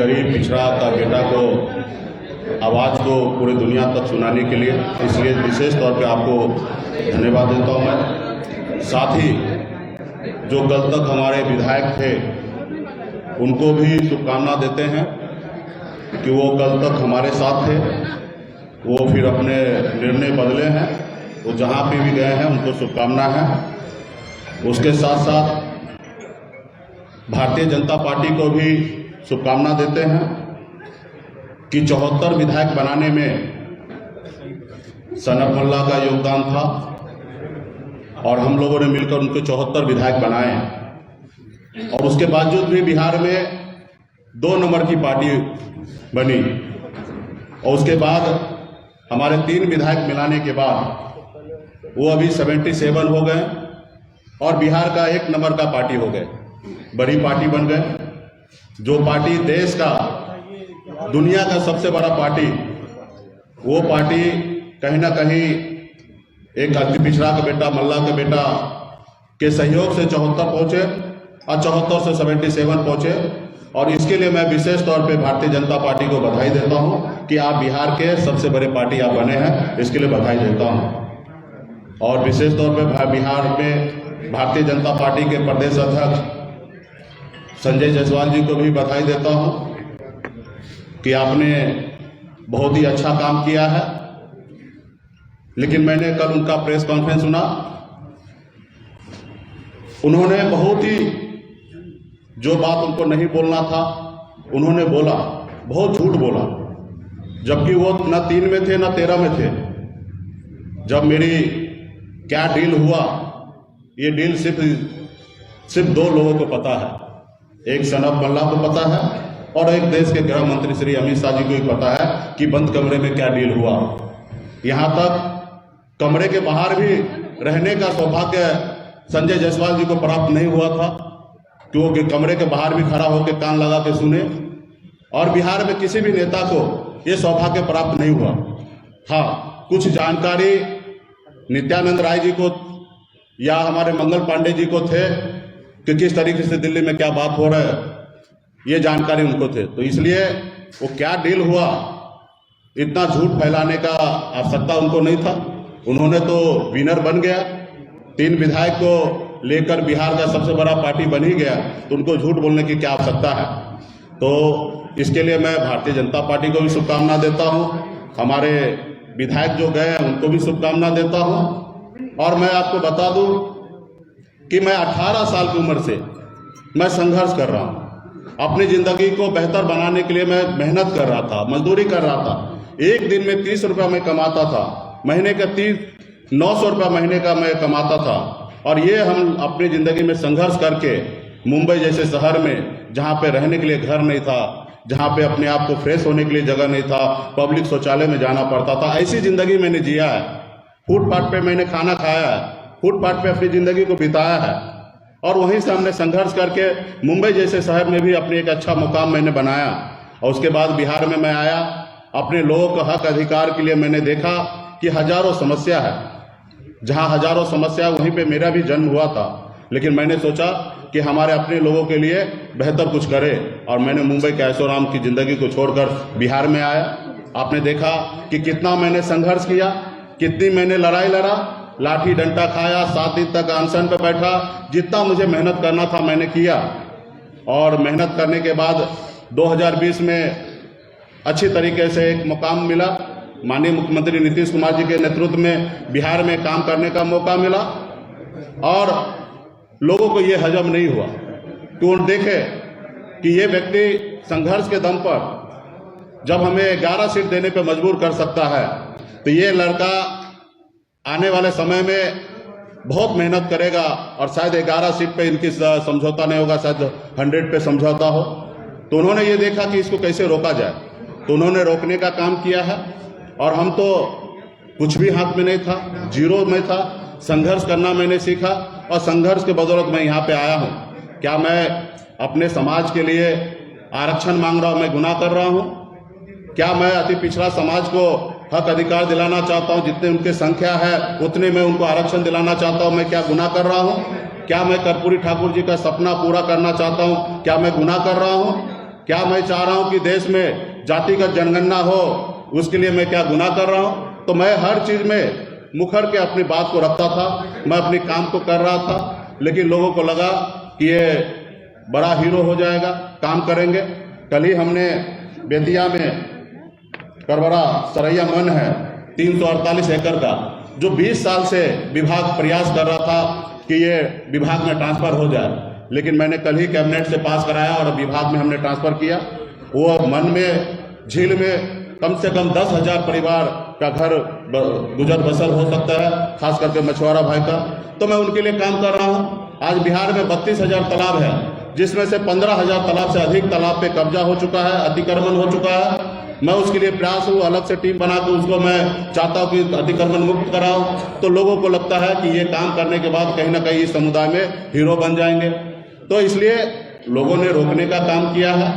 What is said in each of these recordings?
गरीब पिछड़ा का बेटा को आवाज़ को पूरे दुनिया तक सुनाने के लिए, इसलिए विशेष तौर पे आपको धन्यवाद देता हूँ मैं। साथ ही जो कल तक हमारे विधायक थे उनको भी शुभकामना देते हैं कि वो कल तक हमारे साथ थे, वो फिर अपने निर्णय बदले हैं, वो जहाँ पे भी गए हैं उनको शुभकामना है। उसके साथ साथ भारतीय जनता पार्टी को भी शुभकामना देते हैं कि 74 विधायक बनाने में सनत मोल्ला का योगदान था और हम लोगों ने मिलकर उनके 74 विधायक बनाए, और उसके बावजूद भी बिहार में 2 नंबर की पार्टी बनी, और उसके बाद हमारे 3 विधायक मिलाने के बाद वो अभी 77 हो गए और बिहार का 1 नंबर का पार्टी हो गए, बड़ी पार्टी बन गए। जो पार्टी देश का, दुनिया का सबसे बड़ा पार्टी, वो पार्टी कहीं ना कहीं एक अति पिछड़ा का बेटा, मल्ला के बेटा के सहयोग से 74 पहुंचे और 74 से 77 पहुंचे। और इसके लिए मैं विशेष तौर पे भारतीय जनता पार्टी को बधाई देता हूं कि आप बिहार के सबसे बड़े पार्टी आप बने हैं, इसके लिए बधाई देता हूं। और विशेष तौर पे बिहार में भारतीय जनता पार्टी के प्रदेश अध्यक्ष संजय जायसवाल जी को भी बधाई देता हूं कि आपने बहुत ही अच्छा काम किया है। लेकिन मैंने कल उनका प्रेस कॉन्फ्रेंस सुना, उन्होंने बहुत ही, जो बात उनको नहीं बोलना था उन्होंने बोला, बहुत झूठ बोला, जबकि वो न 3 में थे न 13 में थे। जब मेरी क्या डील हुआ, ये डील सिर्फ 2 लोगों को पता है, एक सनत मोल्ला को पता है और एक देश के गृह मंत्री श्री अमित शाह जी को ही पता है कि बंद कमरे में क्या डील हुआ। यहाँ तक कमरे के बाहर भी रहने का सौभाग्य संजय जायसवाल जी को प्राप्त नहीं हुआ था, क्योंकि कमरे के बाहर भी खड़ा होकर कान लगा के सुने, और बिहार में किसी भी नेता को ये सौभाग्य प्राप्त नहीं हुआ। हाँ, कुछ जानकारी नित्यानंद राय जी को या हमारे मंगल पांडे जी को थे कि किस तरीके से दिल्ली में क्या बात हो रहा है, ये जानकारी उनको थे। तो इसलिए वो क्या डील हुआ, इतना झूठ फैलाने का आवश्यकता उनको नहीं था। उन्होंने तो विनर बन गया, 3 विधायक को लेकर बिहार का सबसे बड़ा पार्टी बन ही गया, तो उनको झूठ बोलने की क्या आवश्यकता है। तो इसके लिए मैं भारतीय जनता पार्टी को भी शुभकामना देता हूँ, हमारे विधायक जो गए उनको भी शुभकामना देता हूँ। और मैं आपको बता दूँ कि मैं 18 साल की उम्र से मैं संघर्ष कर रहा हूँ, अपनी ज़िंदगी को बेहतर बनाने के लिए मैं मेहनत कर रहा था, मजदूरी कर रहा था। एक दिन में 30 रुपया मैं कमाता था, महीने का 900 रुपया महीने का मैं कमाता था। और ये हम अपनी ज़िंदगी में संघर्ष करके मुंबई जैसे शहर में, जहाँ पे रहने के लिए घर नहीं था, जहाँ पे अपने आप को फ्रेश होने के लिए जगह नहीं था, पब्लिक शौचालय में जाना पड़ता था, ऐसी ज़िंदगी मैंने जिया है। फुटपाथ पे मैंने खाना खाया है, फुटपाथ पे अपनी ज़िंदगी को बिताया है, और वहीं से हमने संघर्ष करके मुंबई जैसे शहर में भी अपने एक अच्छा मुकाम मैंने बनाया। और उसके बाद बिहार में मैं आया, अपने लोगों का हक अधिकार के लिए मैंने देखा कि हजारों समस्या है, जहां हजारों समस्या वहीं पे मेरा भी जन्म हुआ था। लेकिन मैंने सोचा कि हमारे अपने लोगों के लिए बेहतर कुछ करें, और मैंने मुंबई के ऐशोआराम की ज़िंदगी को छोड़कर बिहार में आया। आपने देखा कि कितना मैंने संघर्ष किया, कितनी मैंने लड़ाई लड़ा, लाठी डंडा खाया, 7 दिन तक अनशन पे बैठा, जितना मुझे मेहनत करना था मैंने किया। और मेहनत करने के बाद 2020 में अच्छी तरीके से एक मुकाम मिला, माननीय मुख्यमंत्री नीतीश कुमार जी के नेतृत्व में बिहार में काम करने का मौका मिला। और लोगों को ये हजम नहीं हुआ कि वो देखे कि ये व्यक्ति संघर्ष के दम पर जब हमें 11 सीट देने पे मजबूर कर सकता है, तो ये लड़का आने वाले समय में बहुत मेहनत करेगा, और शायद 11 सीट पे इनकी समझौता नहीं होगा, शायद 100 पे समझौता हो। तो उन्होंने ये देखा कि इसको कैसे रोका जाए, तो उन्होंने रोकने का काम किया है। और हम तो कुछ भी हाथ में नहीं था, जीरो में था, संघर्ष करना मैंने सीखा, और संघर्ष के बदौलत मैं यहाँ पे आया हूँ। क्या मैं अपने समाज के लिए आरक्षण मांग रहा हूँ, मैं गुनाह कर रहा हूँ? क्या मैं अति पिछड़ा समाज को हक अधिकार दिलाना चाहता हूं? जितने उनकी संख्या है उतने मैं उनको आरक्षण दिलाना चाहता हूं, मैं क्या गुनाह कर रहा हूं? क्या मैं कर्पूरी ठाकुर जी का सपना पूरा करना चाहता हूं, क्या मैं गुनाह कर रहा हूं? क्या मैं चाह रहा हूं कि देश में जातिगत जनगणना हो? उसके लिए मैं क्या गुनाह कर रहा हूं? तो मैं हर चीज में मुखर के अपनी बात को रखता था, मैं अपने काम को कर रहा था। लेकिन लोगों को लगा कि ये बड़ा हीरो हो जाएगा, काम करेंगे। कल ही हमने बेतिया में करबरा सरैया मन है 348 एकड़ का, जो 20 साल से विभाग प्रयास कर रहा था कि ये विभाग में ट्रांसफर हो जाए, लेकिन मैंने कल ही कैबिनेट से पास कराया और विभाग में हमने ट्रांसफर किया। वो मन में झील में कम से कम 10,000 परिवार का घर गुजर बसर हो सकता है, खास करके मछुआरा भाई का। तो मैं उनके लिए काम कर रहा हूँ। आज बिहार में 32,000 तालाब है, जिसमें से 15,000 तालाब से अधिक तालाब पे कब्जा हो चुका है, अतिक्रमण हो चुका है। मैं उसके लिए प्रयास हूँ, अलग से टीम बना के उसको मैं चाहता हूँ कि अतिक्रमण मुक्त कराऊं। तो लोगों को लगता है कि ये काम करने के बाद कहीं ना कहीं इस समुदाय में हीरो बन जाएंगे। तो इसलिए लोगों ने रोकने का काम किया है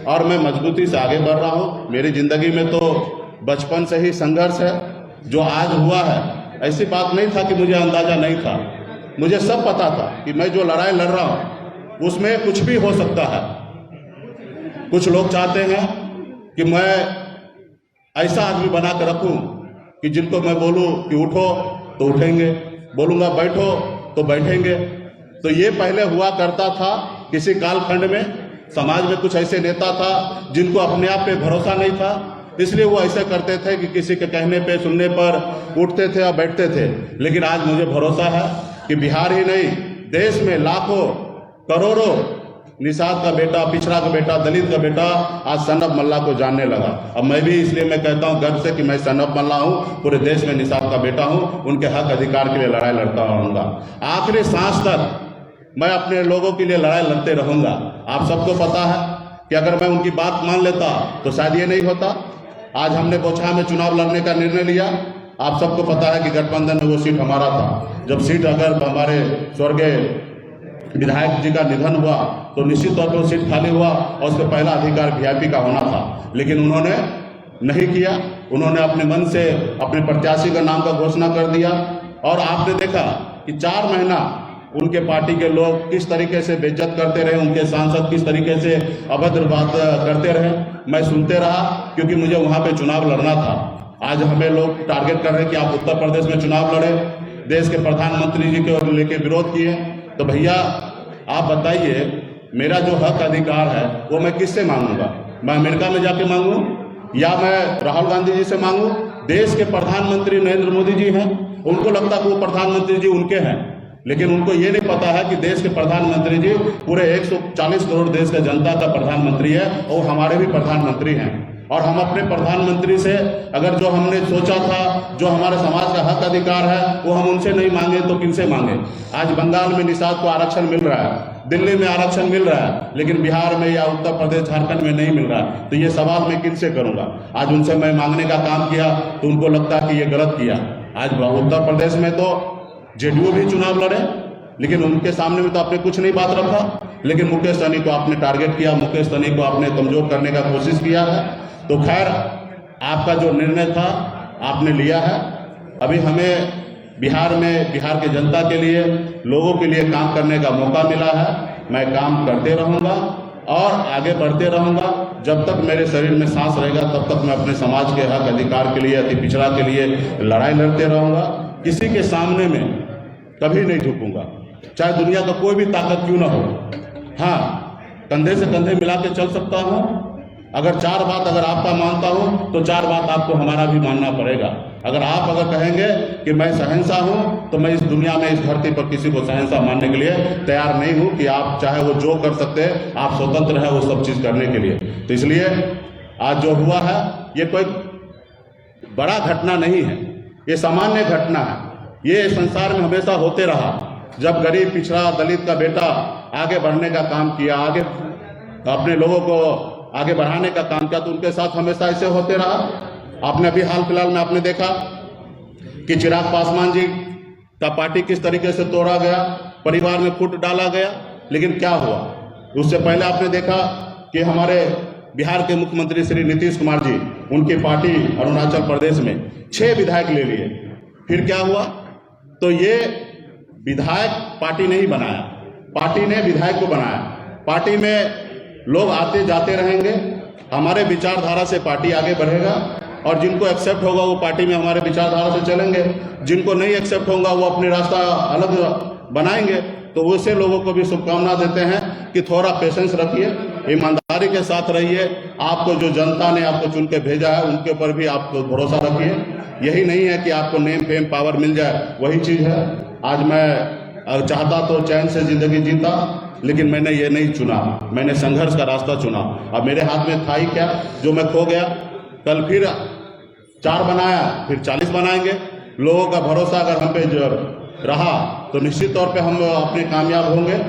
और मैं मजबूती से आगे बढ़ रहा हूँ। मेरी जिंदगी में तो बचपन से ही संघर्ष है। जो आज हुआ है, ऐसी बात नहीं था कि मुझे अंदाजा नहीं था, मुझे सब पता था कि मैं जो लड़ाई लड़ रहा हूँ उसमें कुछ भी हो सकता है। कुछ लोग चाहते हैं कि मैं ऐसा आदमी बना कर रखूं कि जिनको मैं बोलूं कि उठो तो उठेंगे, बोलूंगा बैठो तो बैठेंगे। तो ये पहले हुआ करता था किसी कालखंड में। समाज में कुछ ऐसे नेता था जिनको अपने आप पे भरोसा नहीं था, इसलिए वो ऐसा करते थे कि किसी के कहने पे सुनने पर उठते थे और बैठते थे। लेकिन आज मुझे भरोसा है कि बिहार ही नहीं, देश में लाखों करोड़ों निषाद का बेटा, पिछड़ा का बेटा, दलित का बेटा आज सन ऑफ मल्ला को जानने लगा। अब मैं भी इसलिए मैं कहता हूं गर्व से कि मैं सन ऑफ मल्ला हूं, पूरे देश में निषाद का बेटा हूं, उनके हक अधिकार के लिए लड़ाई लड़ता रहूंगा। आखिरी सांस तक मैं अपने लोगों के लिए लड़ाई लड़ते रहूंगा। आप सबको पता है कि अगर मैं उनकी बात मान लेता तो शायद ये नहीं होता। आज हमने बोचहा में चुनाव लड़ने का निर्णय लिया। आप सबको पता है कि गठबंधन में वो सीट हमारा था। जब सीट अगर हमारे स्वर्गीय विधायक जी का निधन हुआ तो निश्चित तौर पर वो सीट खाली हुआ और उसका पहला अधिकार वीआईपी का होना था, लेकिन उन्होंने नहीं किया। उन्होंने अपने मन से अपने प्रत्याशी का नाम का घोषणा कर दिया और आपने देखा कि 4 महीना उनके पार्टी के लोग किस तरीके से बेइज्जत करते रहे, उनके सांसद किस तरीके से अभद्र बात करते रहे। मैं सुनते रहा क्योंकि मुझे वहां पे चुनाव लड़ना था। आज हमें लोग टारगेट कर रहे हैं कि आप उत्तर प्रदेश में चुनाव लड़े, देश के प्रधानमंत्री जी को लेके विरोध किए। तो भैया आप बताइए, मेरा जो हक अधिकार है वो मैं किससे मांगूंगा? मैं अमेरिका में जाके मांगू या मैं राहुल गांधी जी से मांगू? देश के प्रधानमंत्री नरेंद्र मोदी जी हैं, उनको लगता है कि वो प्रधानमंत्री जी उनके हैं, लेकिन उनको ये नहीं पता है कि देश के प्रधानमंत्री जी पूरे 140 करोड़ देश का जनता का प्रधानमंत्री है और हमारे भी प्रधानमंत्री हैं। और हम अपने प्रधानमंत्री से अगर जो हमने सोचा था, जो हमारे समाज का हक अधिकार है, वो हम उनसे नहीं मांगे तो किनसे मांगे? आज बंगाल में निषाद को आरक्षण मिल रहा है, दिल्ली में आरक्षण मिल रहा है, लेकिन बिहार में या उत्तर प्रदेश झारखंड में नहीं मिल रहा। तो ये सवाल मैं किनसे करूंगा? आज उनसे मैं मांगने का काम किया तो उनको लगता है कि ये गलत किया। आज उत्तर प्रदेश में तो जेडीयू भी चुनाव लड़े, लेकिन उनके सामने में तो आपने कुछ नहीं बात रखा। लेकिन मुकेश सहनी को आपने टारगेट किया, मुकेश सहनी को आपने कमजोर करने का कोशिश किया है। तो खैर, आपका जो निर्णय था आपने लिया है। अभी हमें बिहार में बिहार के जनता के लिए, लोगों के लिए काम करने का मौका मिला है। मैं काम करते रहूंगा और आगे बढ़ते रहूंगा। जब तक मेरे शरीर में सांस रहेगा तब तक मैं अपने समाज के हक अधिकार के लिए, अति पिछड़ा के लिए लड़ाई लड़ते रहूंगा। किसी के सामने में कभी नहीं झुकूंगा, चाहे दुनिया का कोई भी ताकत क्यों ना हो। हाँ, कंधे से कंधे मिला के चल सकता हूँ। अगर 4 बात अगर आपका मानता हूँ तो 4 बात आपको हमारा भी मानना पड़ेगा। अगर आप अगर कहेंगे कि मैं शहंशाह हूँ तो मैं इस दुनिया में, इस धरती पर किसी को शहंशाह मानने के लिए तैयार नहीं हूँ कि आप चाहे वो जो कर सकते हैं, आप स्वतंत्र हैं वो सब चीज़ करने के लिए। तो इसलिए आज जो हुआ है ये कोई बड़ा घटना नहीं है, ये सामान्य घटना है। ये संसार में हमेशा होते रहा। जब गरीब, पिछड़ा, दलित का बेटा आगे बढ़ने का काम किया, आगे अपने लोगों को आगे बढ़ाने का काम किया, तो उनके साथ हमेशा ऐसे होते रहा। आपने अभी हाल फिलहाल में आपने देखा कि चिराग पासवान जी का पार्टी किस तरीके से तोड़ा गया, परिवार में फूट डाला गया। लेकिन क्या हुआ? उससे पहले आपने देखा कि हमारे बिहार के मुख्यमंत्री श्री नीतीश कुमार जी, उनकी पार्टी अरुणाचल प्रदेश में 6 विधायक ले लिए। फिर क्या हुआ? तो ये विधायक पार्टी नहीं बनाया, पार्टी ने विधायक को बनाया। पार्टी में लोग आते जाते रहेंगे, हमारे विचारधारा से पार्टी आगे बढ़ेगा और जिनको एक्सेप्ट होगा वो पार्टी में हमारे विचारधारा से चलेंगे, जिनको नहीं एक्सेप्ट होगा वो अपने रास्ता अलग बनाएंगे। तो वैसे लोगों को भी शुभकामना देते हैं कि थोड़ा पेशेंस रखिए, ईमानदारी के साथ रहिए। आपको जो जनता ने आपको चुन के भेजा है उनके ऊपर भी आप भरोसा रखिए। यही नहीं है कि आपको नेम फेम पावर मिल जाए, वही चीज़ है। आज मैं चाहता तो चैन से जिंदगी जीता, लेकिन मैंने ये नहीं चुना, मैंने संघर्ष का रास्ता चुना। अब मेरे हाथ में था ही क्या जो मैं खो गया। कल फिर 4 बनाया, फिर 40 बनाएंगे। लोगों का भरोसा अगर हम पे रहा तो निश्चित तौर पे हम अपने कामयाब होंगे।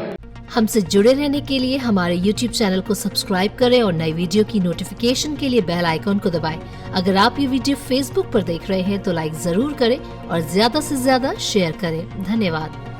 हमसे जुड़े रहने के लिए हमारे YouTube चैनल को सब्सक्राइब करें और नई वीडियो की नोटिफिकेशन के लिए बेल आइकॉन को दबाएं। अगर आप ये वीडियो Facebook पर देख रहे हैं तो लाइक जरूर करें और ज्यादा से ज्यादा शेयर करें। धन्यवाद।